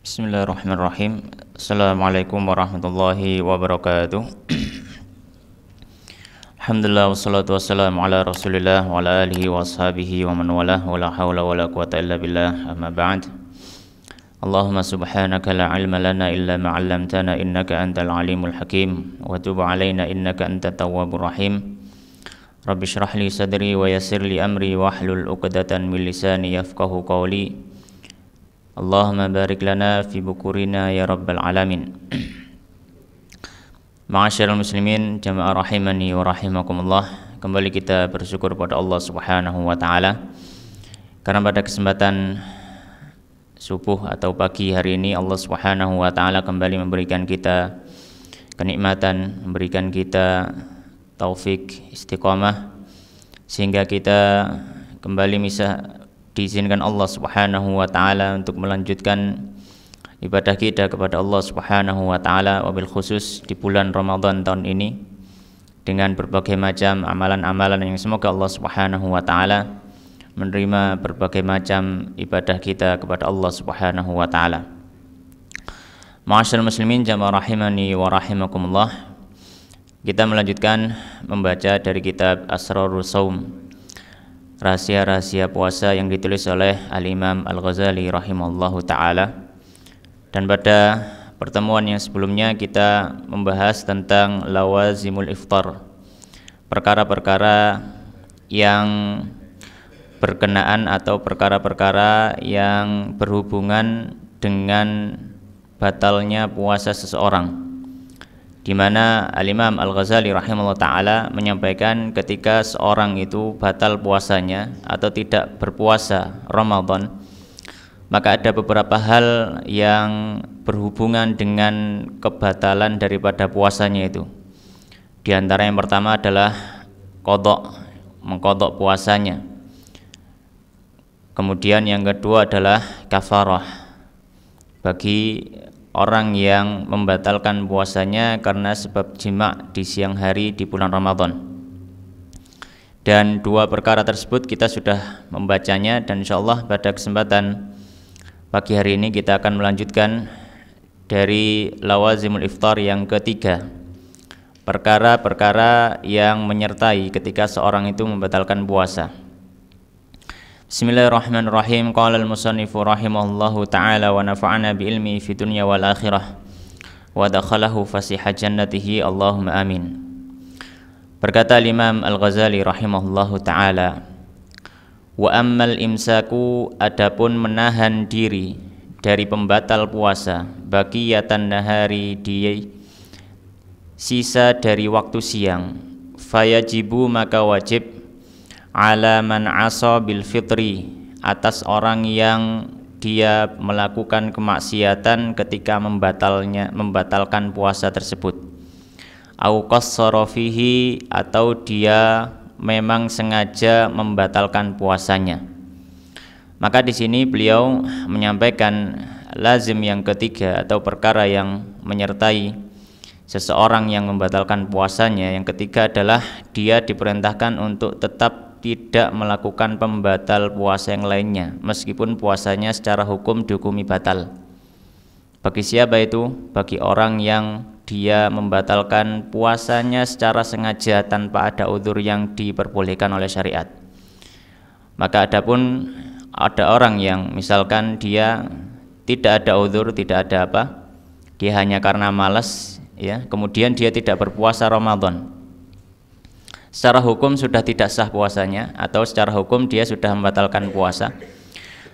Bismillahirrahmanirrahim. Assalamualaikum warahmatullahi wabarakatuh. Alhamdulillah wassalatu wassalamu ala Rasulillah wa ala alihi wa ashabihi wa man walah wa la hawla wa la quwata illa billah amma ba'd. Allahumma subhanaka la ilma lana illa ma 'allamtana innaka antal alimul hakim wa tub 'alaina innaka antat tawwabur rahim. Rabbi shrah li sadri wa yassir li amri wa hlul 'uqdatan min lisani yafqahu qawli. Allahumma barik lana fi bukurina ya rabbal alamin. Ma'asyiral muslimin jamaah rahimani wa rahimakumullah. Kembali kita bersyukur pada Allah Subhanahu wa taala karena pada kesempatan subuh atau pagi hari ini Allah Subhanahu wa taala kembali memberikan kita kenikmatan, memberikan kita taufik istiqamah sehingga kita kembali bisa diizinkan Allah Subhanahu wa taala untuk melanjutkan ibadah kita kepada Allah Subhanahu wa taala, wabil khusus di bulan Ramadan tahun ini dengan berbagai macam amalan-amalan yang semoga Allah Subhanahu wa taala menerima berbagai macam ibadah kita kepada Allah Subhanahu wa taala. Ma'asyiral muslimin jamaah rahimani wa rahimakumullah. Kita melanjutkan membaca dari kitab Asrarus Shaum, rahasia-rahasia puasa yang ditulis oleh Al-Imam Al-Ghazali rahimahullahu ta'ala. Dan pada pertemuan yang sebelumnya kita membahas tentang lawazimul iftar, perkara-perkara yang berkenaan atau perkara-perkara yang berhubungan dengan batalnya puasa seseorang, di mana Al-Imam Al-Ghazali rahimahullah ta'ala menyampaikan ketika seorang itu batal puasanya atau tidak berpuasa Ramadan, maka ada beberapa hal yang berhubungan dengan kebatalan daripada puasanya itu. Di antara yang pertama adalah mengqadha puasanya. Kemudian yang kedua adalah kafarah bagi orang yang membatalkan puasanya karena sebab jima di siang hari di bulan Ramadan. Dan dua perkara tersebut kita sudah membacanya, dan insyaallah pada kesempatan pagi hari ini kita akan melanjutkan dari lawazimul iftar yang ketiga, perkara-perkara yang menyertai ketika seorang itu membatalkan puasa. Bismillahirrahmanirrahim. Qala al-musannifu rahimahullahu ta'ala wa nafa'ana bi ilmi fi dunya wal akhirah wa dakhalahu fasiha jannatihi Allahumma amin. Berkata Imam Al-Ghazali rahimahullahu ta'ala, wa ammal imsaku, adapun menahan diri dari pembatal puasa, baqiyatan nahari, di sisa dari waktu siang, fayajibu, maka wajib, ala man asa bil fitri, atas orang yang dia melakukan kemaksiatan ketika membatalkan puasa tersebut, au qassara fihi, atau dia memang sengaja membatalkan puasanya. Maka di sini beliau menyampaikan lazim yang ketiga atau perkara yang menyertai seseorang yang membatalkan puasanya. Yang ketiga adalah dia diperintahkan untuk tetap tidak melakukan pembatal puasa yang lainnya meskipun puasanya secara hukum dihukumi batal. Bagi siapa itu? Bagi orang yang dia membatalkan puasanya secara sengaja tanpa ada udzur yang diperbolehkan oleh syariat. Maka adapun ada orang yang misalkan dia tidak ada udzur, tidak ada apa, dia hanya karena malas, ya, kemudian dia tidak berpuasa Ramadan, secara hukum sudah tidak sah puasanya, atau secara hukum dia sudah membatalkan puasa.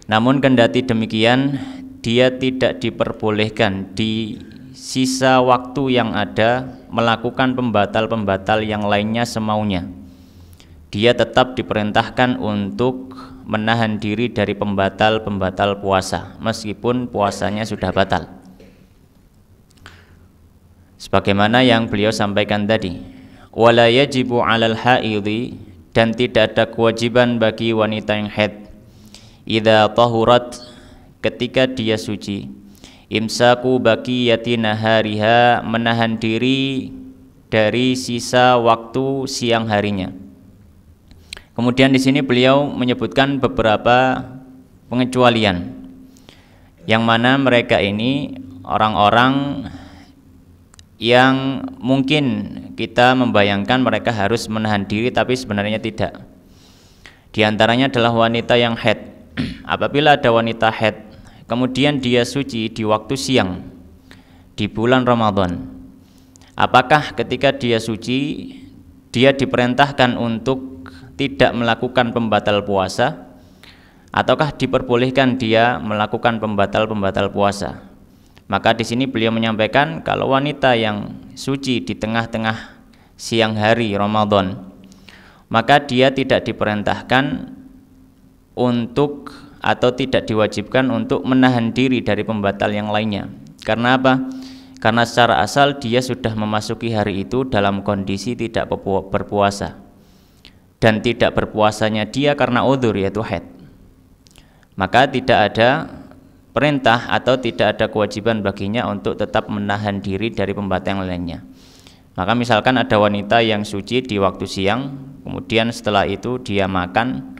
Namun kendati demikian, dia tidak diperbolehkan di sisa waktu yang ada melakukan pembatal-pembatal yang lainnya semaunya. Dia tetap diperintahkan untuk menahan diri dari pembatal-pembatal puasa meskipun puasanya sudah batal. Sebagaimana yang beliau sampaikan tadi, wala yajibu 'alal haidhi, dan tidak ada kewajiban bagi wanita yang haid, idza tahurat, ketika dia suci, imsaku baqiyati nahariha, menahan diri dari sisa waktu siang harinya. Kemudian di sini beliau menyebutkan beberapa pengecualian. yang mana mereka ini orang-orang yang mungkin kita membayangkan mereka harus menahan diri, tapi sebenarnya tidak. Di antaranya adalah wanita yang haid. Apabila ada wanita haid, kemudian dia suci di waktu siang di bulan Ramadan, apakah ketika dia suci dia diperintahkan untuk tidak melakukan pembatal puasa, ataukah diperbolehkan dia melakukan pembatal puasa? Maka di sini beliau menyampaikan kalau wanita yang suci di tengah-tengah siang hari Ramadan, maka dia tidak diperintahkan untuk atau tidak diwajibkan untuk menahan diri dari pembatal yang lainnya. Karena apa? Karena secara asal dia sudah memasuki hari itu dalam kondisi tidak berpuasa, dan tidak berpuasanya dia karena udzur yaitu haid. Maka tidak ada perintah atau tidak ada kewajiban baginya untuk tetap menahan diri dari pembatal yang lainnya. Maka misalkan ada wanita yang suci di waktu siang, kemudian setelah itu dia makan,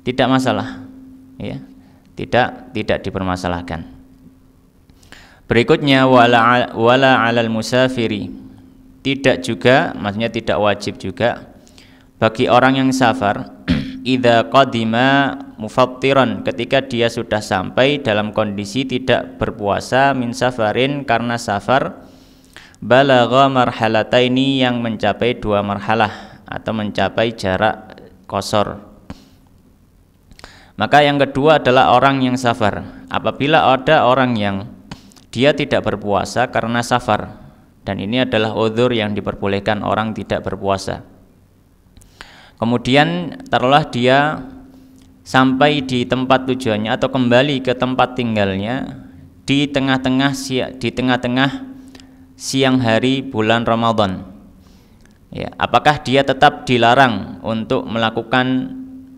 tidak masalah, ya, tidak dipermasalahkan. Berikutnya wala 'alal musafiri, tidak juga, maksudnya tidak wajib juga bagi orang yang safar idza qadima mufattiran, ketika dia sudah sampai dalam kondisi tidak berpuasa min safarin karena safar, balagha marhalataini, yang mencapai 2 marhalah atau mencapai jarak qasar. Maka yang kedua adalah orang yang safar. Apabila ada orang yang dia tidak berpuasa karena safar, dan ini adalah udzur yang diperbolehkan orang tidak berpuasa, kemudian taruhlah dia sampai di tempat tujuannya atau kembali ke tempat tinggalnya di tengah-tengah siang hari bulan Ramadan, ya, apakah dia tetap dilarang untuk melakukan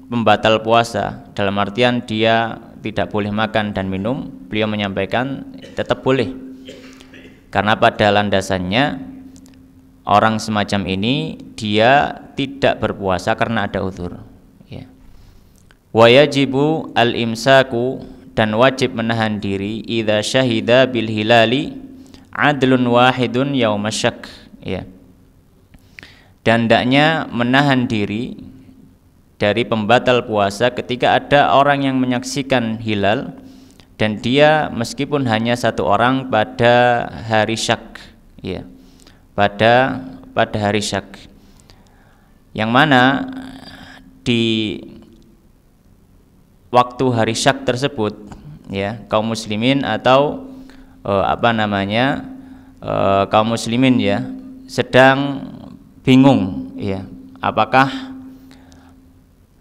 pembatal puasa? Dalam artian dia tidak boleh makan dan minum. Beliau menyampaikan tetap boleh, karena pada landasannya orang semacam ini dia tidak berpuasa karena ada udzur, ya. Wa yajibu al-imsaku, dan wajib menahan diri idza syahida bil hilali adlun wahidun yaumasyak, ya. Dan hendaknya menahan diri dari pembatal puasa ketika ada orang yang menyaksikan hilal dan dia meskipun hanya 1 orang pada hari syak, ya, pada hari syak, yang mana di waktu hari syak tersebut, ya, kaum muslimin atau kaum muslimin, ya, sedang bingung, ya, apakah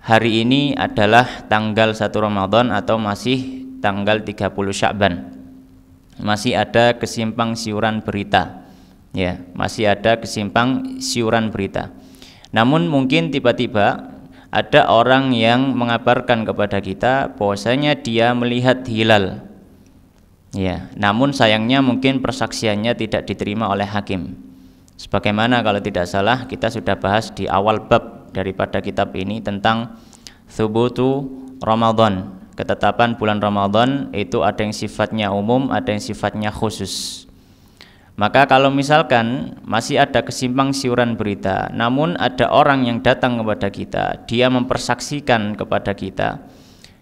hari ini adalah tanggal 1 Ramadan atau masih tanggal 30 Sya'ban. Masih ada kesimpang siuran berita, ya, masih ada kesimpang siuran berita. Namun mungkin tiba-tiba ada orang yang mengabarkan kepada kita bahwasanya dia melihat hilal, ya, namun sayangnya mungkin persaksiannya tidak diterima oleh hakim. Sebagaimana kalau tidak salah kita sudah bahas di awal bab daripada kitab ini tentang thubutu Ramadan, ketetapan bulan Ramadan itu ada yang sifatnya umum, ada yang sifatnya khusus. Maka kalau misalkan masih ada kesimpang siuran berita, namun ada orang yang datang kepada kita, dia mempersaksikan kepada kita,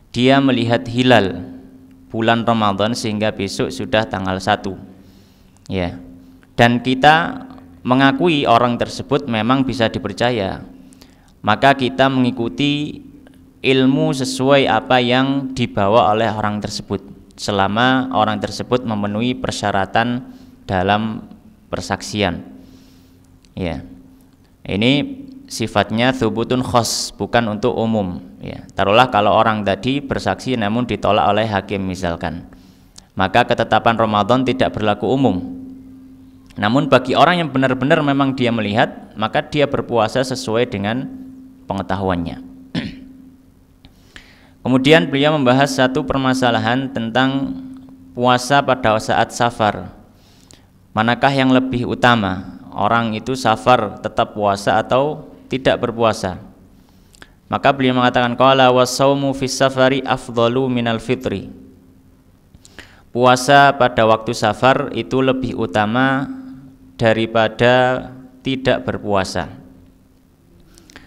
dia melihat hilal bulan Ramadan sehingga besok sudah tanggal 1, ya, dan kita mengakui orang tersebut memang bisa dipercaya, maka kita mengikuti ilmu sesuai apa yang dibawa oleh orang tersebut selama orang tersebut memenuhi persyaratan dalam persaksian, ya. Ini sifatnya thubutun khos, bukan untuk umum, ya. Taruhlah kalau orang tadi bersaksi namun ditolak oleh hakim misalkan, maka ketetapan Ramadan tidak berlaku umum. Namun bagi orang yang benar-benar memang dia melihat, maka dia berpuasa sesuai dengan pengetahuannya. Kemudian beliau membahas satu permasalahan tentang puasa pada saat safar. Manakah yang lebih utama? Orang itu safar tetap puasa atau tidak berpuasa? Maka beliau mengatakan qala was-shaumu fis safari afdalu minal fitri. puasa pada waktu safar itu lebih utama daripada tidak berpuasa.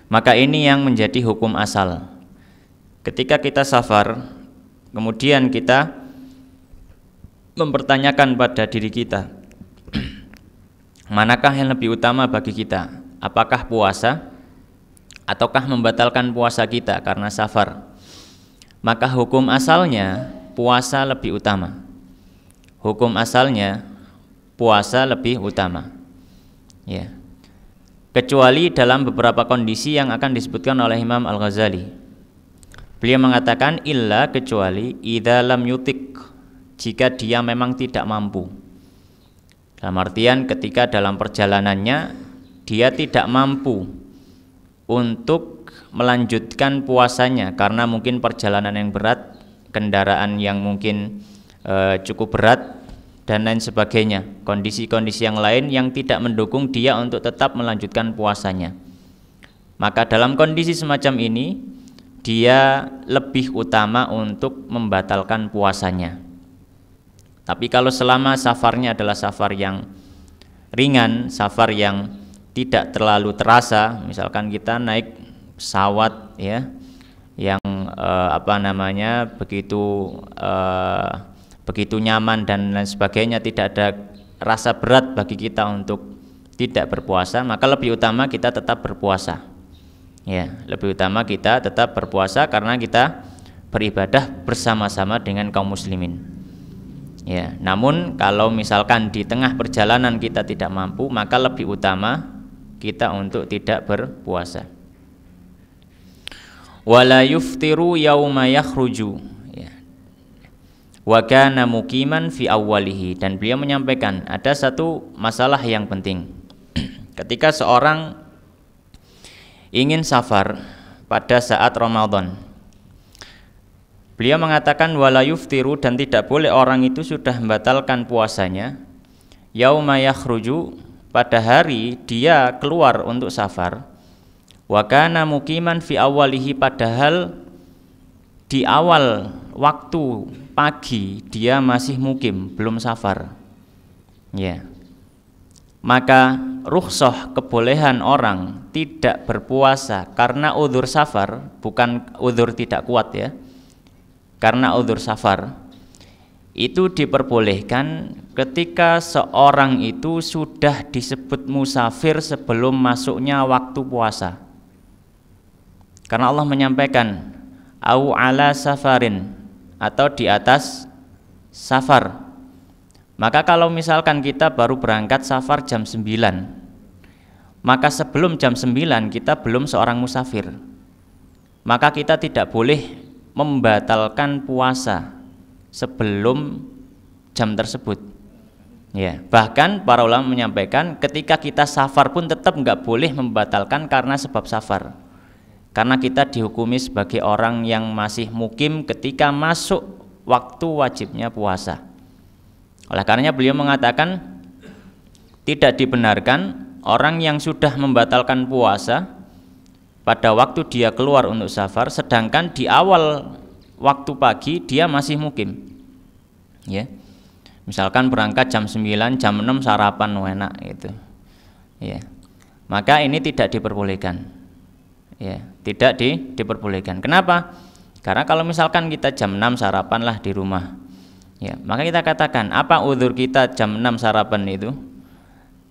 Maka ini yang menjadi hukum asal. Ketika kita safar, kemudian kita mempertanyakan pada diri kita, manakah yang lebih utama bagi kita? Apakah puasa ataukah membatalkan puasa kita karena safar? Maka hukum asalnya puasa lebih utama. Hukum asalnya puasa lebih utama. Ya. Kecuali dalam beberapa kondisi yang akan disebutkan oleh Imam Al-Ghazali. Beliau mengatakan illa kecuali idza lam yutik, jika dia memang tidak mampu. Dalam artian ketika dalam perjalanannya dia tidak mampu untuk melanjutkan puasanya karena mungkin perjalanan yang berat, kendaraan yang mungkin cukup berat dan lain sebagainya, kondisi-kondisi yang lain yang tidak mendukung dia untuk tetap melanjutkan puasanya. Maka dalam kondisi semacam ini dia lebih utama untuk membatalkan puasanya. Tapi kalau selama safarnya adalah safar yang ringan, safar yang tidak terlalu terasa, misalkan kita naik pesawat ya, yang begitu nyaman dan lain sebagainya, tidak ada rasa berat bagi kita untuk tidak berpuasa, maka lebih utama kita tetap berpuasa. Ya, lebih utama kita tetap berpuasa karena kita beribadah bersama-sama dengan kaum muslimin. Ya, namun kalau misalkan di tengah perjalanan kita tidak mampu, maka lebih utama kita untuk tidak berpuasa. Wala yuftiru yauma yakhruju, ya. Wa kana muqiman fi awwalihi, dan beliau menyampaikan ada satu masalah yang penting. Ketika seorang ingin safar pada saat Ramadan, beliau mengatakan wala yuftiru, dan tidak boleh orang itu sudah membatalkan puasanya yauma yakhruju, pada hari dia keluar untuk safar, wa kana muqiman fi awwalihi, padahal di awal waktu pagi dia masih mukim, belum safar. Ya. Maka rukhsah, kebolehan orang tidak berpuasa karena udzur safar, bukan udzur tidak kuat ya. Karena udzur safar itu diperbolehkan ketika seorang itu sudah disebut musafir sebelum masuknya waktu puasa. Karena Allah menyampaikan au ala safarin, atau di atas safar. Maka kalau misalkan kita baru berangkat safar jam 9, maka sebelum jam 9 kita belum seorang musafir. Maka kita tidak boleh membatalkan puasa sebelum jam tersebut. Ya, bahkan para ulama menyampaikan ketika kita safar pun tetap nggak boleh membatalkan karena sebab safar. Karena kita dihukumi sebagai orang yang masih mukim ketika masuk waktu wajibnya puasa. Oleh karenanya beliau mengatakan tidak dibenarkan orang yang sudah membatalkan puasa pada waktu dia keluar untuk safar, sedangkan di awal waktu pagi dia masih mukim. Ya. Misalkan berangkat jam 9, jam 6 sarapan enak gitu. Ya. Maka ini tidak diperbolehkan. Ya, tidak diperbolehkan. Kenapa? Karena kalau misalkan kita jam 6 sarapanlah di rumah. Ya, maka kita katakan apa udzur kita jam 6 sarapan itu?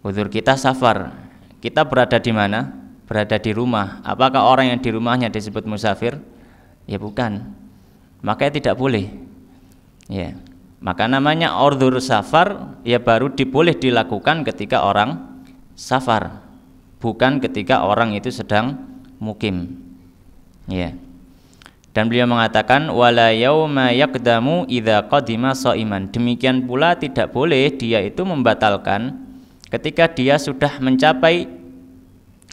Udzur kita safar. Kita berada di mana? Berada di rumah. Apakah orang yang di rumahnya disebut musafir? Ya bukan. Maka tidak boleh. Ya. Maka namanya udzur safar ya baru boleh dilakukan ketika orang safar, bukan ketika orang itu sedang mukim. Ya. Dan beliau mengatakan wala yauma yaqdamu idza qadima shaiman. Demikian pula tidak boleh dia itu membatalkan ketika dia sudah mencapai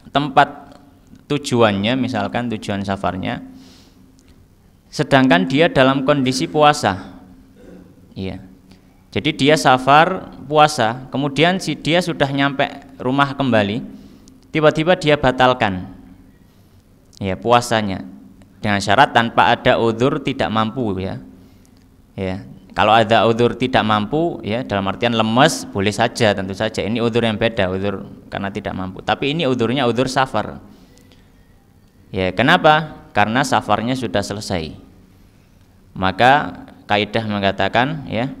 tempat tujuannya, misalkan tujuan safarnya, sedangkan dia dalam kondisi puasa. Iya. Jadi dia safar puasa, kemudian dia sudah nyampe rumah kembali, tiba-tiba dia batalkan ya puasanya dengan syarat tanpa ada udzur tidak mampu ya. Ya, Kalau ada udzur tidak mampu, ya dalam artian lemes, boleh saja, tentu saja. Ini udzur yang beda, udzur karena tidak mampu. Tapi ini udzurnya udzur safar. Ya, kenapa? Karena safarnya sudah selesai. Maka kaidah mengatakan, ya,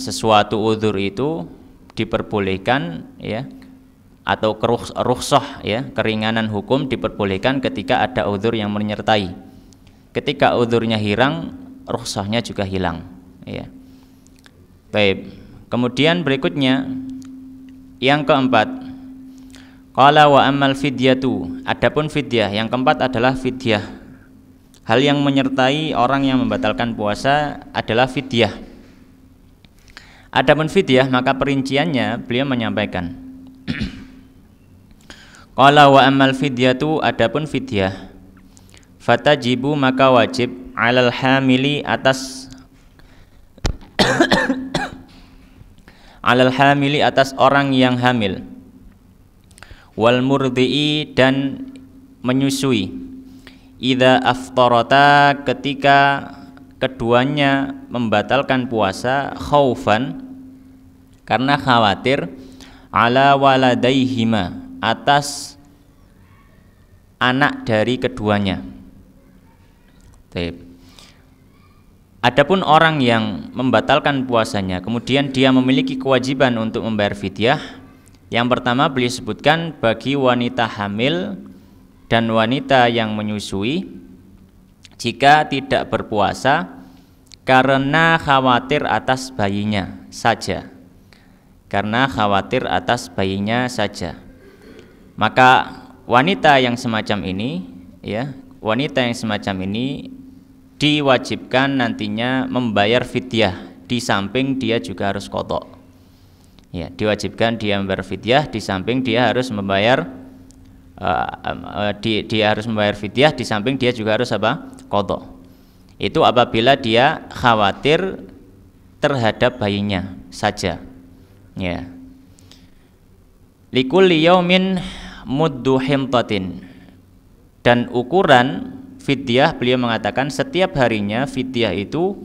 sesuatu udzur itu diperbolehkan, ya, atau rukhsah, ya, keringanan hukum diperbolehkan ketika ada udzur yang menyertai. Ketika udzurnya hilang, rukhsahnya juga hilang, ya. Baik. Kemudian berikutnya yang keempat, qala wa ammal fidyatu, adapun fidyah, yang keempat adalah fidyah. Hal yang menyertai orang yang membatalkan puasa adalah fidyah. Adapun fidyah, maka perinciannya beliau menyampaikan. Qala wa ammal fidyatu, adapun fidyah, fatajibu, maka wajib, alal hamili, atas alal hamili, atas orang yang hamil, wal murdi'i, dan menyusui, idza aftarata, ketika keduanya membatalkan puasa, khaufan, karena khawatir, ala waladaihima, atas anak dari keduanya. Adapun orang yang membatalkan puasanya kemudian dia memiliki kewajiban untuk membayar fidyah, yang pertama beliau sebutkan bagi wanita hamil dan wanita yang menyusui jika tidak berpuasa karena khawatir atas bayinya saja. Karena khawatir atas bayinya saja. Maka wanita yang semacam ini, ya, wanita yang semacam ini diwajibkan nantinya membayar fidyah, di samping dia juga harus qadha. Ya, diwajibkan dia membayar fidyah, di samping dia harus membayar dia harus membayar fidyah, di samping dia juga harus apa? Qadha. Itu apabila dia khawatir terhadap bayinya saja. Ya. Likulli yaumin muddu himtatin, dan ukuran fidyah beliau mengatakan setiap harinya fidyah itu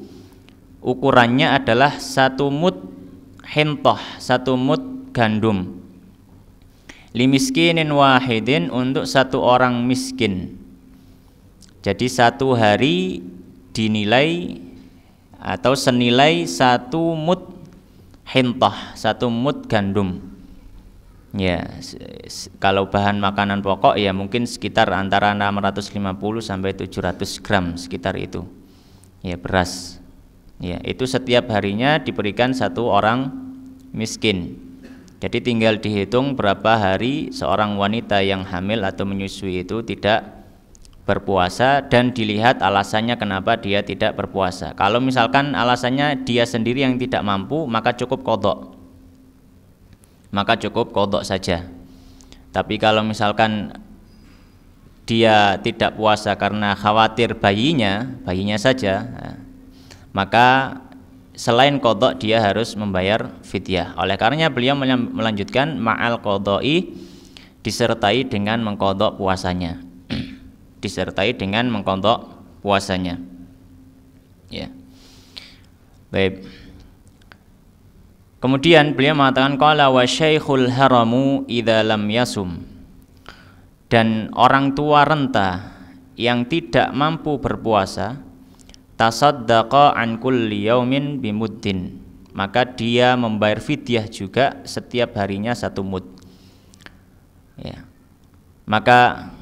ukurannya adalah 1 mud hintah, 1 mud gandum, limiskinin wahidin, untuk 1 orang miskin. Jadi 1 hari dinilai atau senilai 1 mud hintah, 1 mud gandum. Ya, kalau bahan makanan pokok ya mungkin sekitar antara 650 sampai 700 gram, sekitar itu. Ya, beras. Ya, itu setiap harinya diberikan 1 orang miskin. Jadi tinggal dihitung berapa hari seorang wanita yang hamil atau menyusui itu tidak berpuasa, dan dilihat alasannya kenapa dia tidak berpuasa. Kalau misalkan alasannya dia sendiri yang tidak mampu, maka cukup qadha. Maka cukup qadha saja. Tapi kalau misalkan dia tidak puasa karena khawatir bayinya saja, maka selain qadha dia harus membayar fidyah. Oleh karenanya beliau melanjutkan ma'al qadha'i, disertai dengan mengqadha puasanya. Disertai dengan mengqadha puasanya. Ya. Baik. Kemudian beliau mengatakan qala wa syaikhul haramu idza lam yasum, dan orang tua renta yang tidak mampu berpuasa, tasaddaqa an kulli yaumin bimuddin, maka dia membayar fidyah juga setiap harinya 1 mud. Ya. Maka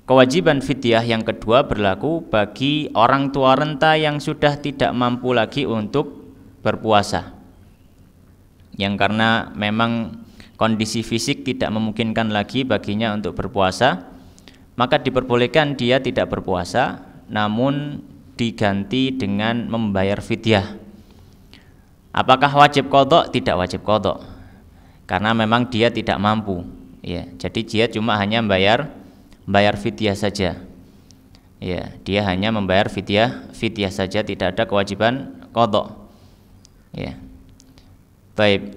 kewajiban fidyah yang kedua berlaku bagi orang tua renta yang sudah tidak mampu lagi untuk berpuasa, yang karena memang kondisi fisik tidak memungkinkan lagi baginya untuk berpuasa, maka diperbolehkan dia tidak berpuasa, namun diganti dengan membayar fidyah. Apakah wajib qadha? Tidak wajib qadha, karena memang dia tidak mampu. Ya, jadi dia cuma hanya membayar fidyah saja. Ya, dia hanya membayar fidyah saja, tidak ada kewajiban qadha. Ya. Baik.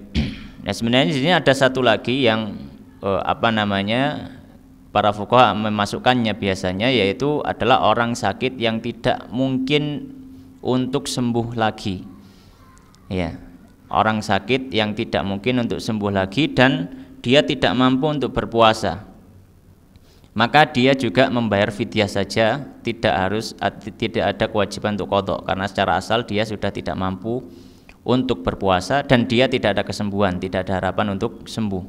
Nah, sebenarnya di sini ada satu lagi yang para fuqaha memasukkannya biasanya yaitu adalah orang sakit yang tidak mungkin untuk sembuh lagi. Ya, orang sakit yang tidak mungkin untuk sembuh lagi dan dia tidak mampu untuk berpuasa. Maka dia juga membayar fidyah saja, tidak ada kewajiban untuk qadha karena secara asal dia sudah tidak mampu untuk berpuasa dan dia tidak ada kesembuhan, tidak ada harapan untuk sembuh.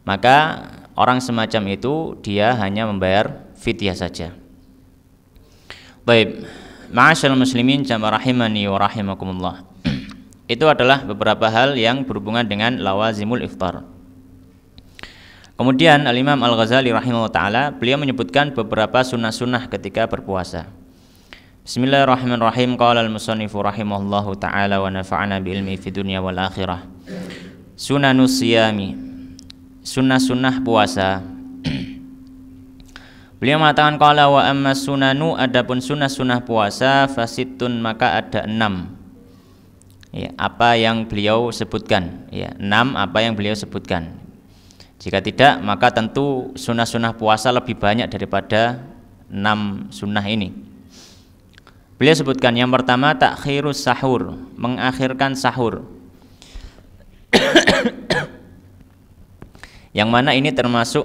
Maka orang semacam itu dia hanya membayar fidyah saja. Baik, ma'asyiral muslimin jamaah rahimani wa rahimakumullah. Itu adalah beberapa hal yang berhubungan dengan lawazimul iftar. Kemudian Al-Imam Al-Ghazali rahimahullah ta'ala beliau menyebutkan beberapa sunnah-sunnah ketika berpuasa. Bismillahirrahmanirrahim. Qala al-musannifu rahimahullahu ta'ala wa nafa'ana bi ilmi fi dunya wal akhirah. Sunanus siyami, sunnah-sunnah puasa. Beliau mengatakan qala wa amma sunanu, adapun sunnah-sunnah puasa fasittun, maka ada 6. Ya, apa yang beliau sebutkan, ya, 6 apa yang beliau sebutkan. Jika tidak, maka tentu sunnah-sunnah puasa lebih banyak daripada 6 sunnah ini. Beliau sebutkan yang pertama takhirus sahur, mengakhirkan sahur. Yang mana ini termasuk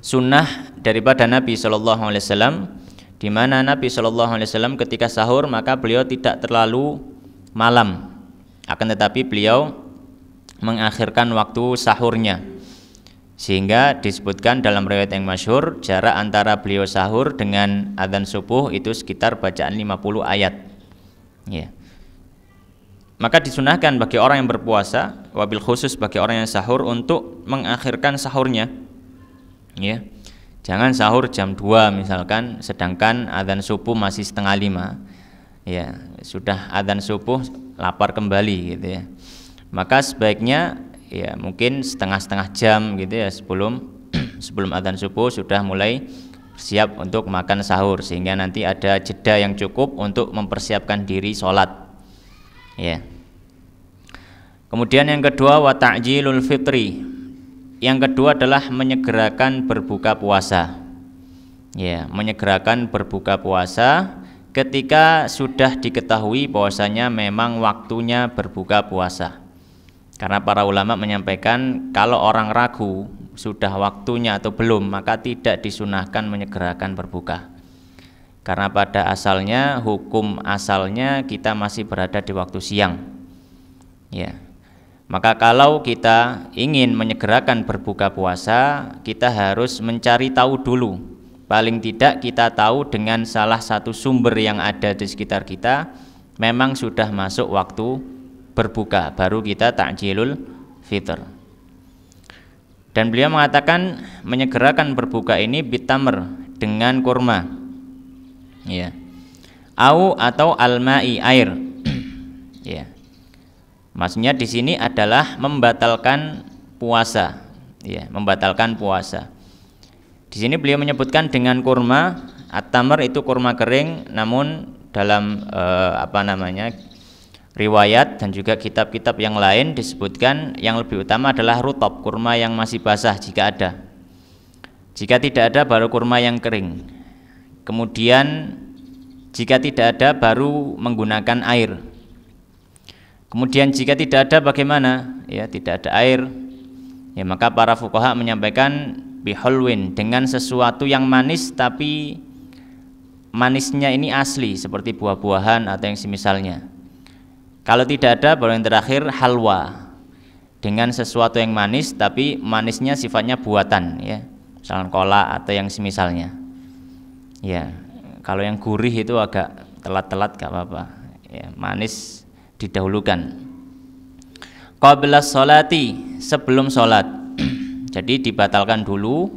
sunnah daripada Nabi SAW, di mana Nabi SAW ketika sahur maka beliau tidak terlalu malam, akan tetapi beliau mengakhirkan waktu sahurnya, sehingga disebutkan dalam riwayat yang masyhur jarak antara beliau sahur dengan adzan subuh itu sekitar bacaan 50 ayat. Ya. Maka disunahkan bagi orang yang berpuasa, wabil khusus bagi orang yang sahur, untuk mengakhirkan sahurnya. Ya. Jangan sahur jam 2 misalkan, sedangkan adzan subuh masih 4:30. Ya, sudah adzan subuh lapar kembali gitu ya. Maka sebaiknya ya mungkin setengah jam gitu ya sebelum adzan subuh sudah mulai siap untuk makan sahur, sehingga nanti ada jeda yang cukup untuk mempersiapkan diri sholat. Ya. Kemudian yang kedua wa ta'jilul fitri. Yang kedua adalah menyegerakan berbuka puasa. Ya, menyegerakan berbuka puasa ketika sudah diketahui bahwasanya memang waktunya berbuka puasa. Karena para ulama menyampaikan kalau orang ragu sudah waktunya atau belum, maka tidak disunahkan menyegerakan berbuka. Karena pada asalnya, hukum asalnya kita masih berada di waktu siang. Ya. Maka kalau kita ingin menyegerakan berbuka puasa, kita harus mencari tahu dulu. Paling tidak kita tahu dengan salah satu sumber yang ada di sekitar kita memang sudah masuk waktu berbuka, baru kita takjilul fitr. Dan beliau mengatakan menyegerakan berbuka ini bitamr, dengan kurma. Ya. Atau almai, air. Ya. Maksudnya di sini adalah membatalkan puasa. Ya, membatalkan puasa. Di sini beliau menyebutkan dengan kurma. At-tamr itu kurma kering, namun dalam riwayat dan juga kitab-kitab yang lain disebutkan yang lebih utama adalah rutab, kurma yang masih basah jika ada. Jika tidak ada baru kurma yang kering. Kemudian jika tidak ada baru menggunakan air. Kemudian jika tidak ada bagaimana? Ya, tidak ada air. Ya, maka para fuqaha menyampaikan biholwin, dengan sesuatu yang manis tapi manisnya ini asli seperti buah-buahan atau yang semisalnya. Kalau tidak ada baru yang terakhir halwa, dengan sesuatu yang manis tapi manisnya sifatnya buatan, ya, misalnya kola atau yang semisalnya. Ya, kalau yang gurih itu agak telat-telat gak apa-apa. Ya, manis didahulukan. Qabla sholati, sebelum sholat. Jadi dibatalkan dulu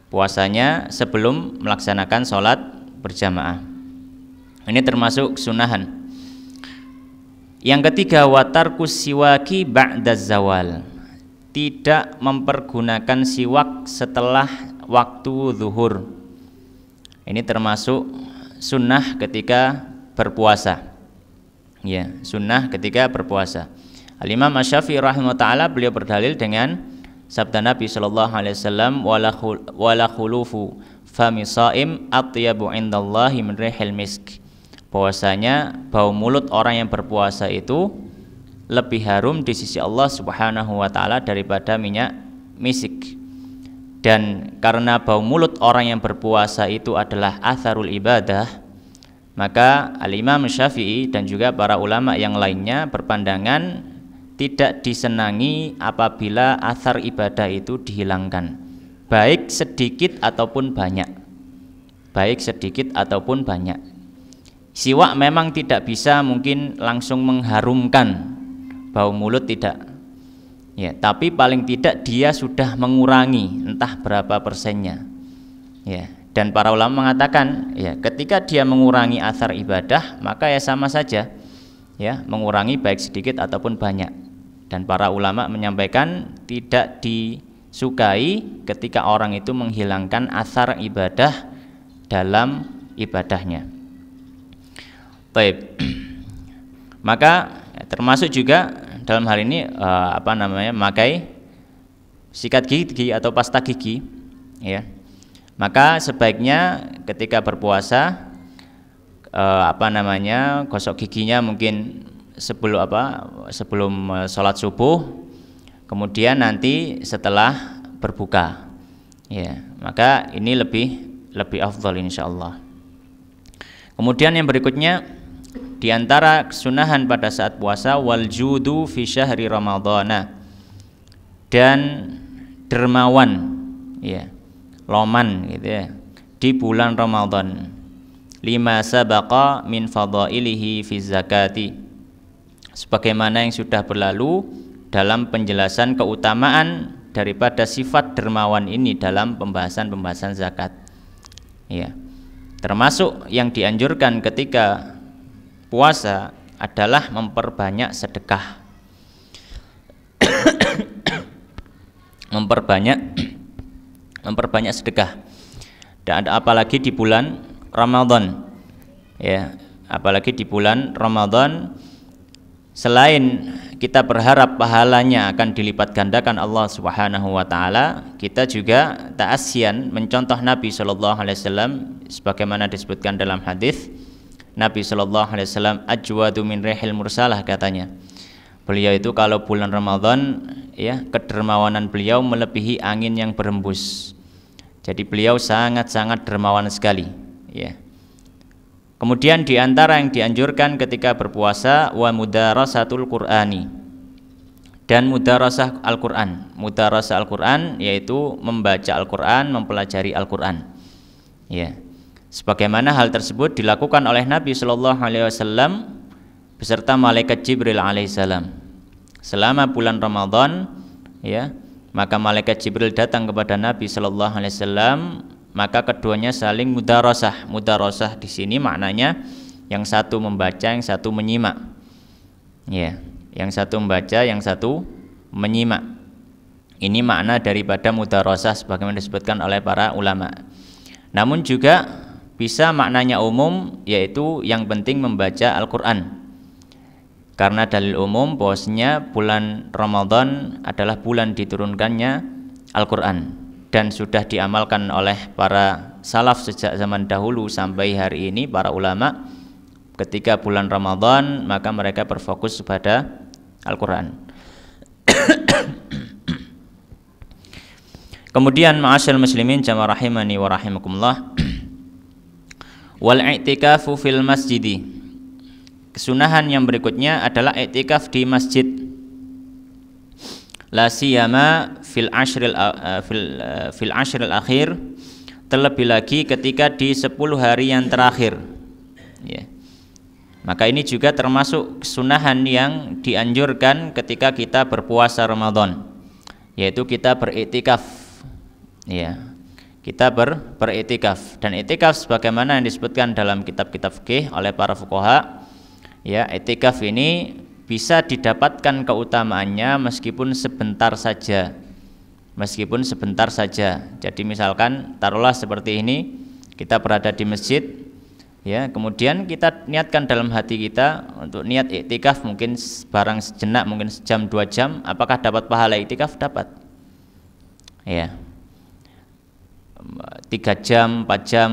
puasanya sebelum melaksanakan sholat berjamaah. Ini termasuk sunahan. Yang ketiga watarkus siwaki ba'da zawal, tidak mempergunakan siwak setelah waktu zuhur. Ini termasuk sunnah ketika berpuasa. Ya, sunnah ketika berpuasa. Al-Imam Asy-Syafi'i rahimahullah ta'ala beliau berdalil dengan sabda Nabi sallallahu alaihi wasallam, wala khulufu fami shaim atyabu indallahi min rihil misk. Bahwasanya bau mulut orang yang berpuasa itu lebih harum di sisi Allah Subhanahu wa taala daripada minyak misik. Dan karena bau mulut orang yang berpuasa itu adalah atharul ibadah, maka Al-Imam Syafi'i dan juga para ulama yang lainnya berpandangan tidak disenangi apabila athar ibadah itu dihilangkan, baik sedikit ataupun banyak. Baik sedikit ataupun banyak. Siwak memang tidak bisa mungkin langsung mengharumkan bau mulut, tidak. Ya, tapi paling tidak dia sudah mengurangi entah berapa persennya. Ya, dan para ulama mengatakan, ya, ketika dia mengurangi athar ibadah, maka ya sama saja, ya, mengurangi baik sedikit ataupun banyak. Dan para ulama menyampaikan tidak disukai ketika orang itu menghilangkan athar ibadah dalam ibadahnya. Baik. Maka termasuk juga dalam hal ini memakai sikat gigi atau pasta gigi, ya. Maka sebaiknya ketika berpuasa gosok giginya mungkin sebelum sholat subuh, kemudian nanti setelah berbuka, ya. Maka ini lebih afdal insyaallah. Kemudian yang berikutnya, di antara kesunahan pada saat puasa, wal judu fi syahri ramadhana, dan dermawan, ya, loman gitu ya, di bulan Ramadan, lima sabaqa min fadailihi fi zakati, sebagaimana yang sudah berlalu dalam penjelasan keutamaan daripada sifat dermawan ini dalam pembahasan zakat. Ya. Termasuk yang dianjurkan ketika puasa adalah memperbanyak sedekah. memperbanyak sedekah. Dan apalagi di bulan Ramadan, ya, apalagi di bulan Ramadan, selain kita berharap pahalanya akan dilipat gandakan Allah Subhanahu wa taala, kita juga ta'asyan mencontoh Nabi sallallahu alaihi wasallam sebagaimana disebutkan dalam hadis, Nabi sallallahu alaihi wasallam ajwadu min rihil mursalah, katanya. Beliau itu kalau bulan Ramadan, ya, kedermawanan beliau melebihi angin yang berembus. Jadi beliau sangat-sangat dermawan sekali, ya. Kemudian di antara yang dianjurkan ketika berpuasa, wa mudarasatul Qur'ani, dan mudarasah Al-Qur'an. Mudarasah Al-Qur'an yaitu membaca Al-Qur'an, mempelajari Al-Qur'an. Ya. Sebagaimana hal tersebut dilakukan oleh Nabi sallallahu alaihi wasallam beserta malaikat Jibril alaihissalam. Selama bulan Ramadan, ya, maka malaikat Jibril datang kepada Nabi sallallahu alaihi wasallam, maka keduanya saling mudarasah. Mudarasah di sini maknanya yang satu membaca, yang satu menyimak. Ya, yang satu membaca, yang satu menyimak. Ini makna daripada mudarasah sebagaimana disebutkan oleh para ulama. Namun juga bisa maknanya umum, yaitu yang penting membaca Al-Qur'an. Karena dalil umum bahwasanya bulan Ramadan adalah bulan diturunkannya Al-Qur'an, dan sudah diamalkan oleh para salaf sejak zaman dahulu sampai hari ini. Para ulama ketika bulan Ramadan maka mereka berfokus pada Al-Qur'an. Kemudian ma'asyal muslimin jamaah rahimani wa rahimakumullah, wal i'tikafu fil masjidi. Kesunahan yang berikutnya adalah i'tikaf di masjid. La siyama fil ashril akhir, terlebih lagi ketika di 10 hari yang terakhir, ya. Maka ini juga termasuk kesunahan yang dianjurkan ketika kita berpuasa Ramadan, yaitu kita beriktikaf, ya. Kita beriktikaf, dan iktikaf sebagaimana yang disebutkan dalam kitab-kitab fikih oleh para fuqaha, ya, iktikaf ini bisa didapatkan keutamaannya meskipun sebentar saja. Meskipun sebentar saja. Jadi misalkan taruhlah seperti ini, kita berada di masjid, ya, kemudian kita niatkan dalam hati kita untuk niat iktikaf mungkin barang sejenak, mungkin sejam 2 jam, apakah dapat pahala iktikaf? Dapat. Ya. 3 jam, 4 jam,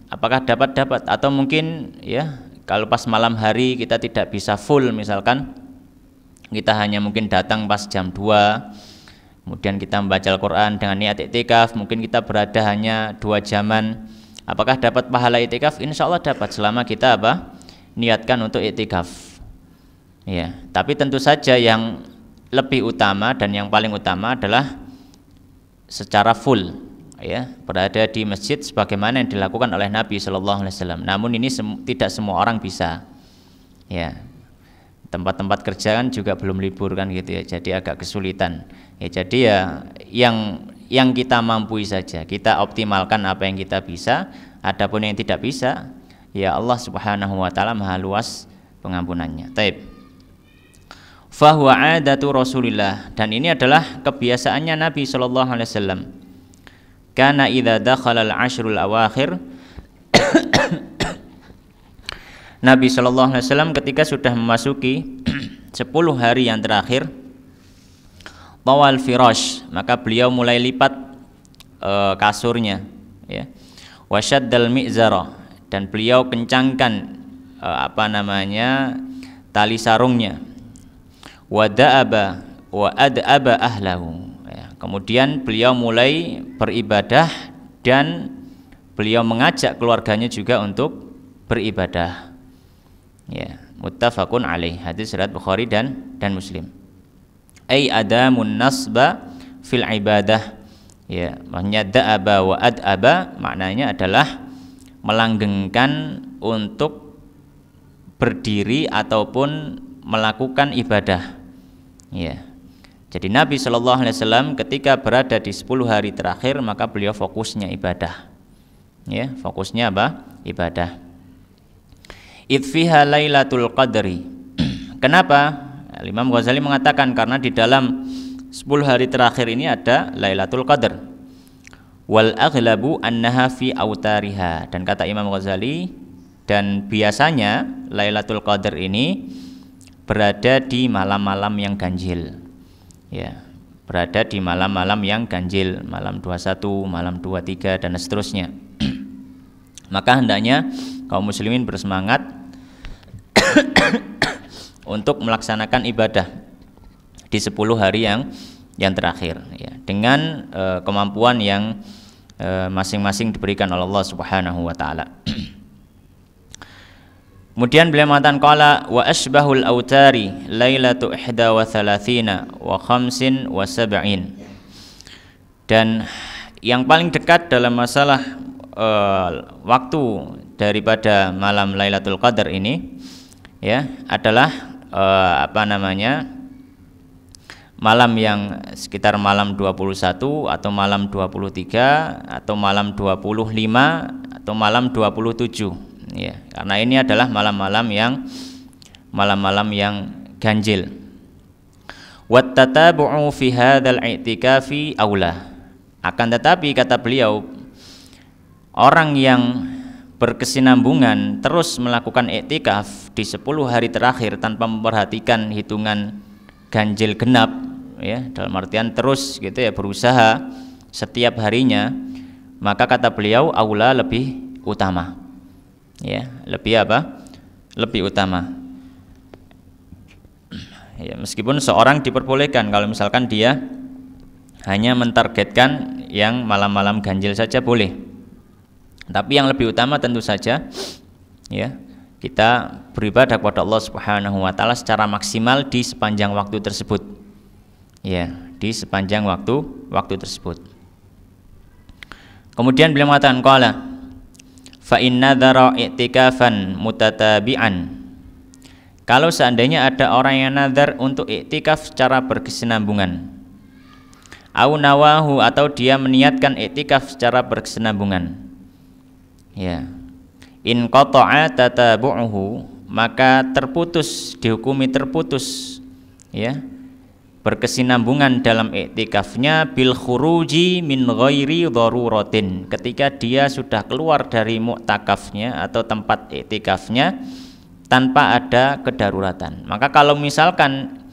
apakah dapat atau mungkin ya kalau pas malam hari kita tidak bisa full, misalkan kita hanya mungkin datang pas jam 2, kemudian kita membaca Al-Quran dengan niat iktikaf, mungkin kita berada hanya 2 jaman, apakah dapat pahala iktikaf? Insya Allah dapat, selama kita niatkan untuk iktikaf. Ya, tapi tentu saja yang lebih utama dan yang paling utama adalah secara full, ya, berada di masjid sebagaimana yang dilakukan oleh Nabi Shallallahu Alaihi Wasallam. Namun ini tidak semua orang bisa. Ya, tempat-tempat kerja kan juga belum libur kan gitu ya, jadi agak kesulitan. Ya, jadi ya yang kita mampu saja kita optimalkan apa yang kita bisa. Adapun yang tidak bisa, ya Allah Subhanahu Wa Taala maha luas pengampunannya. Taib. Fahuwa adatu Rasulillah, dan ini adalah kebiasaannya Nabi Shallallahu Alaihi Wasallam. Karena idza dakhala al-ashrul awakhir, Nabi Shallallahu Alaihi Wasallam ketika sudah memasuki 10 hari yang terakhir, tawal firash, maka beliau mulai lipat kasurnya, ya, wasyaddal mi'zara, dan beliau kencangkan tali sarungnya, wada'aba wa ad'aba ahlahu, ya, kemudian beliau mulai beribadah dan beliau mengajak keluarganya juga untuk beribadah. Ya, muttafaqun alaih, hadis riwayat Bukhari dan Muslim. Ai adamun nasba fil ibadah, ya, maksudnya da'aba wa ad'aba maknanya adalah melanggengkan untuk berdiri ataupun melakukan ibadah. Ya. Jadi Nabi Shallallahu Alaihi Wasallam ketika berada di 10 hari terakhir, maka beliau fokusnya ibadah. Ya, fokusnya apa? Ibadah. Idfiha Lailatul Qadri. Kenapa? Imam Ghazali mengatakan karena di dalam 10 hari terakhir ini ada Lailatul Qadar. Wal aghlabu annaha fi autariha, dan kata Imam Ghazali, dan biasanya Lailatul Qadar ini berada di malam-malam yang ganjil. Ya, berada di malam-malam yang ganjil, malam 21, malam 23 dan seterusnya. Maka hendaknya kaum muslimin bersemangat untuk melaksanakan ibadah di 10 hari yang terakhir, ya, dengan kemampuan yang masing-masing diberikan oleh Allah Subhanahu wa taala. Kemudian beliau mengatakan qala wa asbahul autari lailatu 31 wa 75. Dan yang paling dekat dalam masalah waktu daripada malam Lailatul Qadar ini, ya, adalah malam yang sekitar malam 21 atau malam 23 atau malam 25 atau malam 27. Ya, karena ini adalah malam-malam yang ganjil. Wat tatabu'u fi hadzal i'tikafi aula. Akan tetapi kata beliau, orang yang berkesinambungan terus melakukan i'tikaf di 10 hari terakhir tanpa memperhatikan hitungan ganjil genap, ya, dalam artian terus gitu ya, berusaha setiap harinya, maka kata beliau aula, lebih utama. Ya, lebih utama. Ya, meskipun seorang diperbolehkan kalau misalkan dia hanya mentargetkan yang malam-malam ganjil saja boleh. Tapi yang lebih utama tentu saja, ya, kita beribadah kepada Allah Subhanahu wa taala secara maksimal di sepanjang waktu tersebut. Ya, di sepanjang waktu tersebut. Kemudian beliau mengatakan qala fa inna dzara i'tikafan mutatabi'an. Kalau seandainya ada orang yang nazar untuk i'tikaf secara berkesinambungan, au nawahu, atau dia meniatkan i'tikaf secara berkesinambungan, ya, in qata'a tatabu'uhu, maka dihukumi terputus, ya, berkesinambungan dalam iktikafnya bil khuruji min ghairi daruratin, ketika dia sudah keluar dari muktakafnya atau tempat iktikafnya tanpa ada kedaruratan. Maka kalau misalkan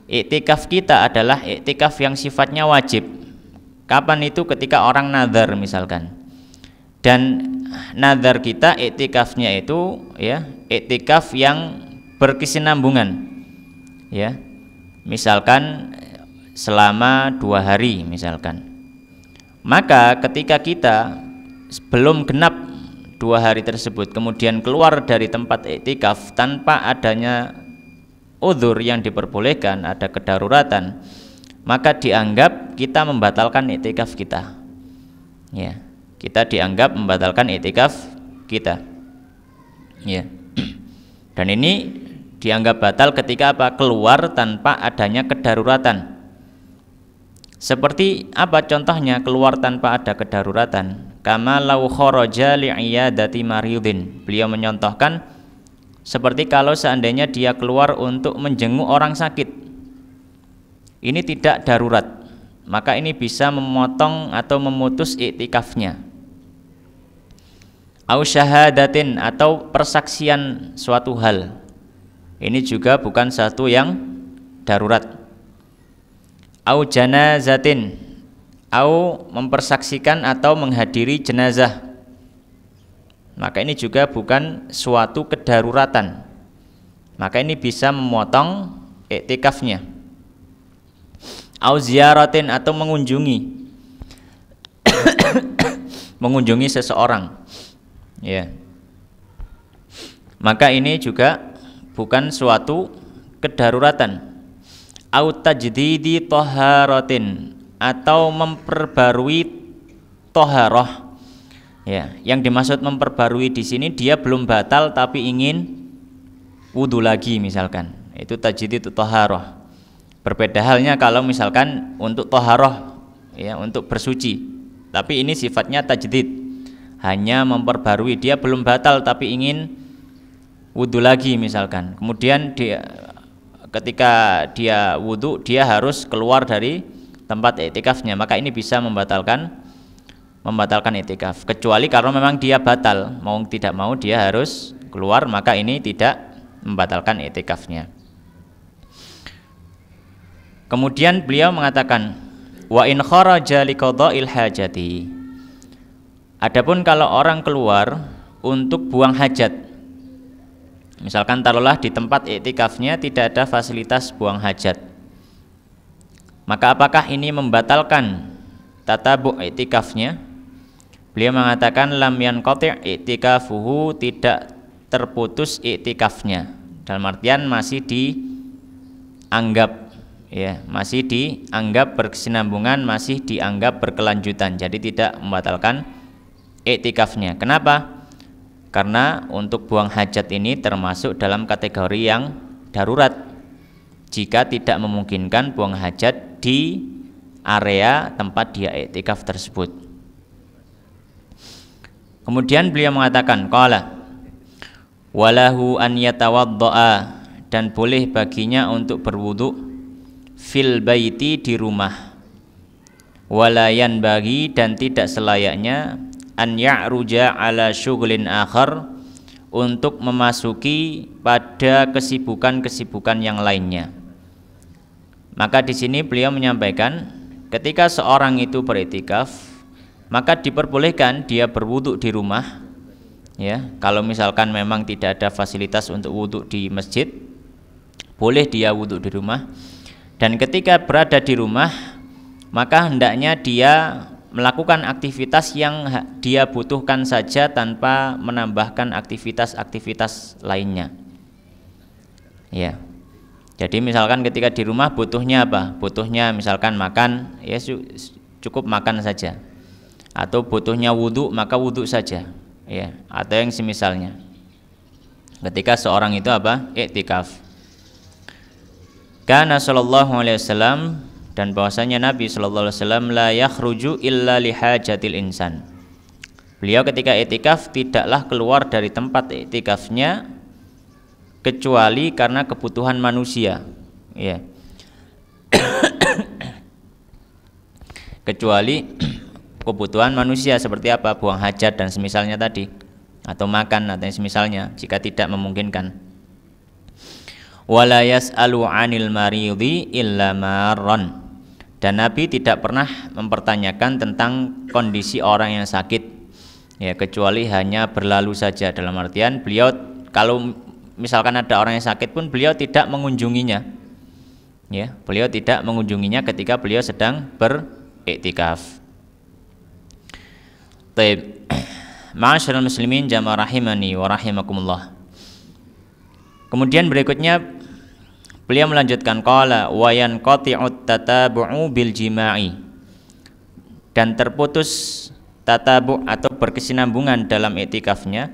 iktikaf kita adalah iktikaf yang sifatnya wajib, Kapan itu? Ketika orang nazar misalkan. Dan nazar kita iktikafnya itu ya iktikaf yang berkesinambungan. Ya. Misalkan selama 2 hari misalkan. Maka ketika kita belum genap 2 hari tersebut kemudian keluar dari tempat iktikaf tanpa adanya udzur yang diperbolehkan, ada kedaruratan, maka dianggap kita membatalkan iktikaf kita. Ya, kita dianggap membatalkan iktikaf kita. Ya. Dan ini dianggap batal ketika apa? Keluar tanpa adanya kedaruratan. Seperti apa contohnya keluar tanpa ada kedaruratan? Kama lau kharaja li'iyadati maridin. Beliau menyontohkan seperti kalau seandainya dia keluar untuk menjenguk orang sakit. Ini tidak darurat, maka ini bisa memotong atau memutus iktikafnya. Au syahadatin, atau persaksian suatu hal. Ini juga bukan satu yang darurat. Au janazatin, au mempersaksikan atau menghadiri jenazah, maka ini juga bukan suatu kedaruratan, maka ini bisa memotong iktikafnya. Au ziyaratin, atau mengunjungi mengunjungi seseorang, ya, maka ini juga bukan suatu kedaruratan. Au tajdidi thaharatin, atau memperbarui toharoh. Ya, yang dimaksud memperbarui di sini dia belum batal tapi ingin wudu lagi misalkan. Itu tajdid toharoh. Berbeda halnya kalau misalkan untuk toharoh, ya, untuk bersuci. Tapi ini sifatnya tajdid, hanya memperbarui. Dia belum batal tapi ingin wudu lagi misalkan. Kemudian ketika dia wudu dia harus keluar dari tempat iktikafnya, maka ini bisa membatalkan iktikaf. Kecuali kalau memang dia batal, mau tidak mau dia harus keluar, maka ini tidak membatalkan iktikafnya. Kemudian beliau mengatakan wa in kharaja liqada'il hajati. Adapun kalau orang keluar untuk buang hajat, misalkan taruhlah di tempat iktikafnya tidak ada fasilitas buang hajat, maka apakah ini membatalkan tatabu' iktikafnya? Beliau mengatakan lam yanqati' iktikafuhu, tidak terputus iktikafnya. Dalam artian masih dianggap, ya, masih dianggap berkesinambungan, masih dianggap berkelanjutan. Jadi tidak membatalkan iktikafnya. Kenapa? Karena untuk buang hajat ini termasuk dalam kategori yang darurat. Jika tidak memungkinkan buang hajat di area tempat dia iktikaf tersebut. Kemudian beliau mengatakan qala walahu an yatawaddaa, dan boleh baginya untuk berwudu fil baiti, di rumah. Walayan bagi, dan tidak selayaknya an ya'ruja ala syughlin akhar, untuk memasuki pada kesibukan-kesibukan yang lainnya. Maka di sini beliau menyampaikan ketika seorang itu beriktikaf, maka diperbolehkan dia berwudu di rumah, ya. Kalau misalkan memang tidak ada fasilitas untuk wudu di masjid, boleh dia wudu di rumah. Dan ketika berada di rumah, maka hendaknya dia melakukan aktivitas yang dia butuhkan saja tanpa menambahkan aktivitas-aktivitas lainnya. Ya. Jadi misalkan ketika di rumah butuhnya apa? Butuhnya misalkan makan, ya cukup makan saja. Atau butuhnya wudu, maka wudu saja. Ya, atau yang semisalnya. Ketika seorang itu apa? Iktikaf. Kana sallallahu alaihi wasallam, dan bahwasanya Nabi sallallahu alaihi wasallam la yakhruju illa lihajatil insan. Beliau ketika iktikaf tidaklah keluar dari tempat iktikafnya kecuali karena kebutuhan manusia, ya. Kecuali kebutuhan manusia seperti apa? Buang hajat dan semisalnya tadi, atau makan atau yang semisalnya, jika tidak memungkinkan. Wala yas'alu 'anil maridi illa marran, Dan Nabi tidak pernah mempertanyakan tentang kondisi orang yang sakit, ya, kecuali hanya berlalu saja. Dalam artian beliau kalau misalkan ada orang yang sakit pun beliau tidak mengunjunginya, ya, beliau tidak mengunjunginya ketika beliau sedang beriktikaf. Taib. Ma'asyiral muslimin jamaah rahimani wa rahimakumullah. Kemudian berikutnya beliau melanjutkan qala wa yanqati'ut tatabu'u bil jima'i, dan terputus tatabu' atau berkesinambungan dalam iktikafnya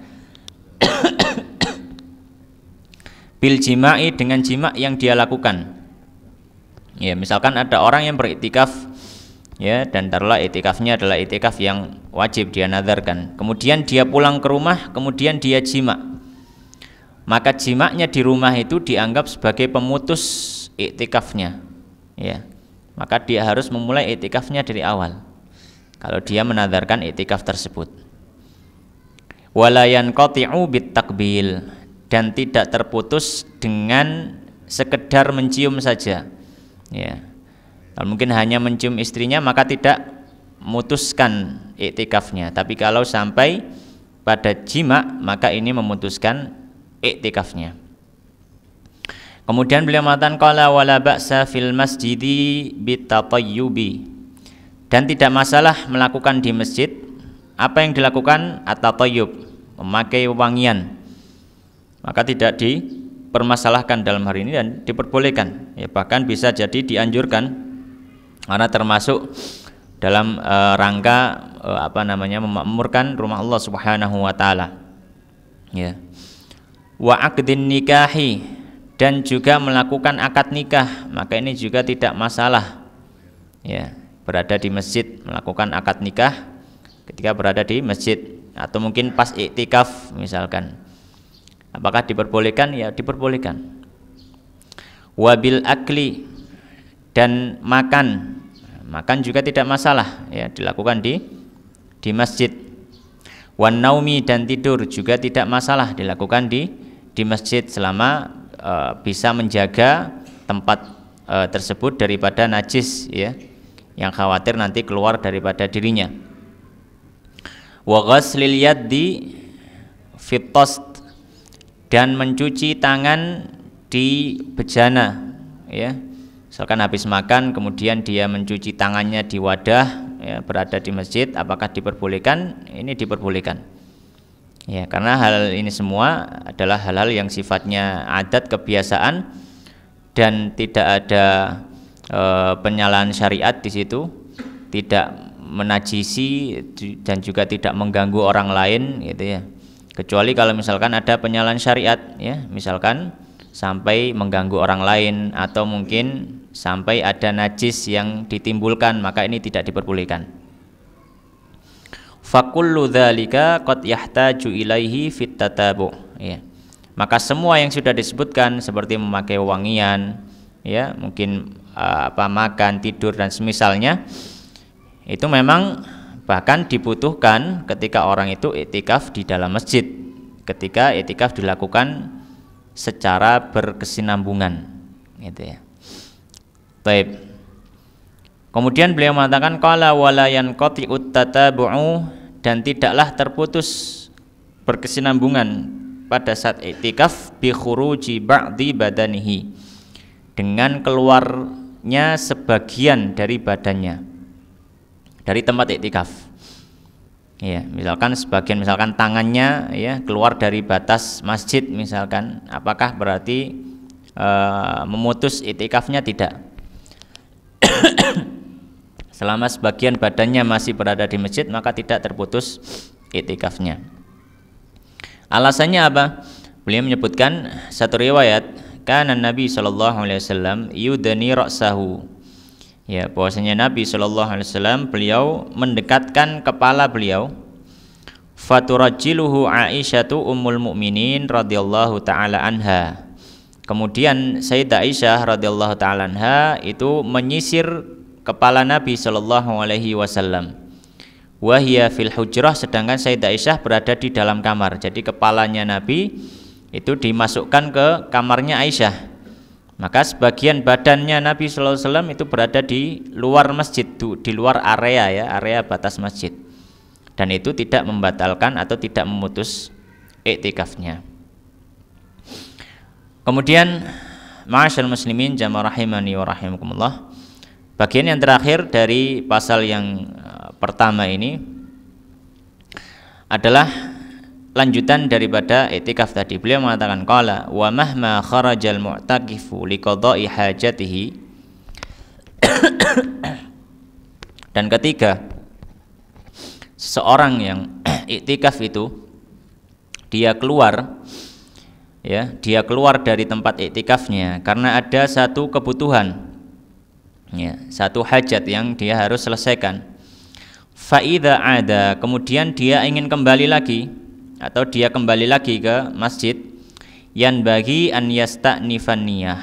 bil jima'i, dengan jima' yang dia lakukan. Ya, misalkan ada orang yang beriktikaf, ya, dan taruhlah iktikafnya adalah iktikaf yang wajib dia nadarkan. Kemudian dia pulang ke rumah, kemudian dia jima'. Maka jimaknya di rumah itu dianggap sebagai pemutus iktikafnya, ya. Maka dia harus memulai iktikafnya dari awal kalau dia menadarkan iktikaf tersebut. Wala yanqati'u bit takbil, dan tidak terputus dengan sekedar mencium saja, ya. Kalau mungkin hanya mencium istrinya maka tidak memutuskan iktikafnya, tapi kalau sampai pada jima maka ini memutuskan iktikafnya. Kemudian beliau mengatakan qala wala ba'sa fil masjidi bitatayyubi, dan tidak masalah melakukan di masjid apa yang dilakukan at-tatayyub, memakai wangian. Maka tidak dipermasalahkan dalam hari ini dan diperbolehkan, ya, bahkan bisa jadi dianjurkan karena termasuk dalam rangka memakmurkan rumah Allah Subhanahu wa taala, ya. Wa aqdin nikahi, dan juga melakukan akad nikah, maka ini juga tidak masalah, ya, berada di masjid melakukan akad nikah ketika berada di masjid, atau mungkin pas iktikaf misalkan. Apakah diperbolehkan? Ya, diperbolehkan. Wabil akli, dan makan juga tidak masalah, ya, dilakukan di masjid. Wan naumi, dan tidur juga tidak masalah dilakukan di masjid selama bisa menjaga tempat tersebut daripada najis, ya, yang khawatir nanti keluar daripada dirinya. Wa ghaslil yaddi fit tost, dan mencuci tangan di bejana, ya. Misalkan habis makan kemudian dia mencuci tangannya di wadah, ya, berada di masjid, apakah diperbolehkan? Ini diperbolehkan, ya, karena hal ini semua adalah hal-hal yang sifatnya adat kebiasaan dan tidak ada penyalahan syariat di situ, tidak menajisi dan juga tidak mengganggu orang lain, gitu, ya. Kecuali kalau misalkan ada penyalahan syariat, ya, misalkan sampai mengganggu orang lain atau mungkin sampai ada najis yang ditimbulkan, maka ini tidak diperbolehkan. Fakullu dzalika qad yahtaju ilaihi fit tatabu', ya. Maka semua yang sudah disebutkan seperti memakai wangian, ya, mungkin makan, tidur dan semisalnya, itu memang bahkan dibutuhkan ketika orang itu iktikaf di dalam masjid, ketika iktikaf dilakukan secara berkesinambungan, gitu, ya. Baik. Kemudian beliau mengatakan qala wala yanqati'ut tatabu'u, dan tidaklah terputus berkesinambungan pada saat iktikaf bi khuruji ba'di badanihi, dengan keluarnya sebagian dari badannya dari tempat iktikaf, ya. Misalkan sebagian, misalkan tangannya, ya, keluar dari batas masjid misalkan, apakah berarti memutus iktikafnya? Tidak. Selama sebagian badannya masih berada di masjid maka tidak terputus iktikafnya. Alasannya apa? Beliau menyebutkan satu riwayat, kana Nabi sallallahu alaihi wasallam yudni ra'sahu, ya, bahwasanya Nabi SAW beliau mendekatkan kepala beliau. Faturajjiluhu Aisyatu ummul mukminin radhiyallahu taala anha, kemudian Sayyidah Aisyah radhiyallahu taala anha itu menyisir kepala Nabi SAW. Wahia fil hujrah, sedangkan Sayyidah Aisyah berada di dalam kamar. Jadi kepalanya Nabi itu dimasukkan ke kamarnya Aisyah, Maka sebagian badannya Nabi sallallahu alaihi wasallam itu berada di luar masjid, di luar area ya, area batas masjid. Dan itu tidak membatalkan atau tidak memutus iktikafnya. Kemudian ma'asyal muslimin jamaah rahimani wa rahimakumullah. Bagian yang terakhir dari pasal yang pertama ini adalah lanjutan daripada iktikaf tadi. Beliau mengatakan qala wa mahma kharajal mu'takifu liqada'i hajatihi. Dan ketiga, seorang yang iktikaf itu dia keluar dari tempat iktikafnya karena ada satu kebutuhan, ya, satu hajat yang dia harus selesaikan. Fa idza ada, kemudian dia ingin kembali lagi atau dia kembali lagi ke masjid, yan bagi an yasta'nifan niyah,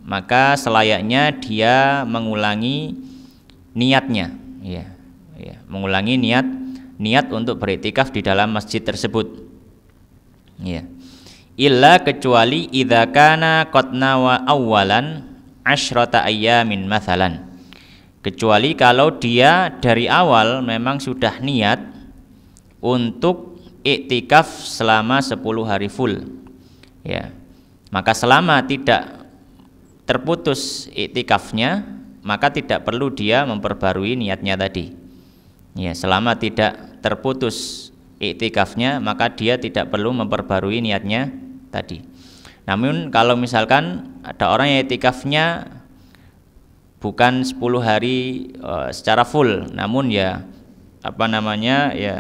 maka selayaknya dia mengulangi niatnya, ya, mengulangi niat untuk beriktikaf di dalam masjid tersebut, ya. Illa kecuali idza kana qad nawa awwalan asyrata ayyamin mathalan, kecuali kalau dia dari awal memang sudah niat untuk iktikaf selama 10 hari full, ya, maka selama tidak terputus iktikafnya maka tidak perlu dia memperbarui niatnya tadi, ya, selama tidak terputus iktikafnya maka dia tidak perlu memperbarui niatnya tadi. Namun kalau misalkan ada orang yang iktikafnya bukan 10 hari secara full, namun ya ya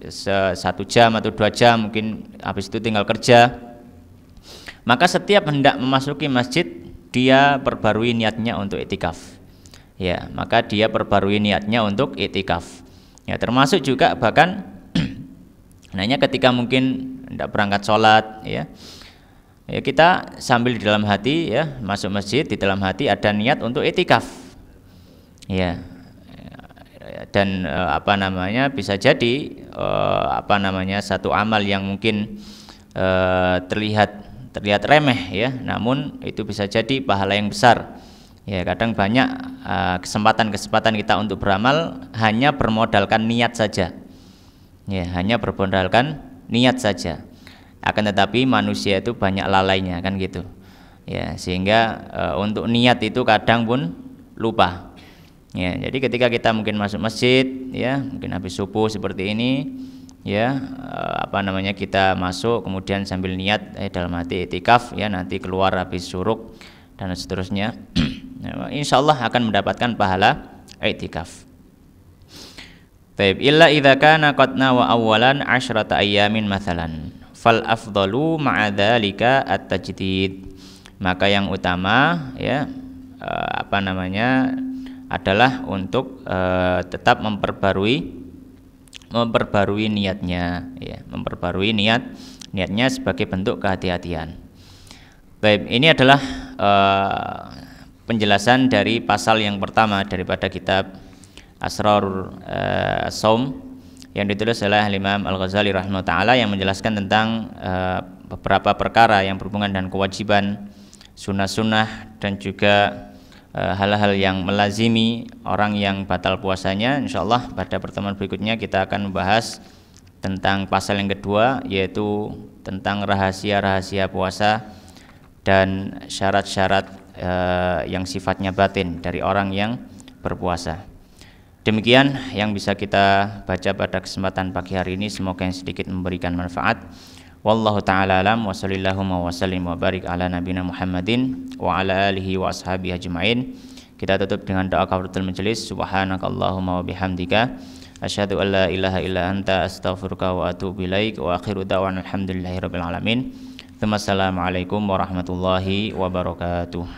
1 jam atau 2 jam mungkin, habis itu tinggal kerja, maka setiap hendak memasuki masjid dia perbarui niatnya untuk iktikaf, ya, maka dia perbarui niatnya untuk iktikaf, ya, termasuk juga bahkan hanya ketika mungkin hendak berangkat sholat, ya, kita sambil di dalam hati, ya, masuk masjid, di dalam hati ada niat untuk iktikaf, ya. Dan bisa jadi satu amal yang mungkin terlihat remeh, ya, namun itu bisa jadi pahala yang besar, ya. Kadang banyak kesempatan kita untuk beramal hanya bermodalkan niat saja, ya, hanya bermodalkan niat saja. Akan tetapi manusia itu banyak lalainya, kan gitu, ya, sehingga untuk niat itu kadang pun lupa. Ya, jadi ketika kita mungkin masuk masjid, ya, mungkin habis subuh seperti ini, ya, kita masuk kemudian sambil niat dalam hati iktikaf, ya, nanti keluar habis syuruk dan seterusnya, insya Allah akan mendapatkan pahala iktikaf. Taib illa idza kana qad nawa awwalan asyrata ayyamin mathalan fal afdalu ma'a dzalika at-tajdid, maka yang utama, ya, adalah untuk tetap memperbarui niatnya, ya, memperbarui niatnya sebagai bentuk kehati-hatian. Baik, ini adalah penjelasan dari pasal yang pertama daripada kitab Asrarul Shaum yang ditulis oleh Imam Al-Ghazali rahimahullah taala, yang menjelaskan tentang beberapa perkara yang berhubungan dengan kewajiban, sunnah-sunnah, dan juga hal-hal yang melazimi orang yang batal puasanya. Insyaallah pada pertemuan berikutnya kita akan membahas tentang pasal yang kedua, yaitu tentang rahasia-rahasia puasa dan syarat-syarat yang sifatnya batin dari orang yang berpuasa. Demikian yang bisa kita baca pada kesempatan pagi hari ini, semoga yang sedikit memberikan manfaat. Wallahu ta'ala alam wa sallallahu wa sallim wa barik ala nabina Muhammadin wa ala alihi wa ashabihi ajma'in. Kita tutup dengan doa kafaratul majelis. Subhanakallahumma wa bihamdika asyhadu an la ilaha illa anta astaghfiruka wa atubu ilaik wa akhiru da'wana alhamdulillahirabbil alamin. Assalamualaikum warahmatullahi wabarakatuh.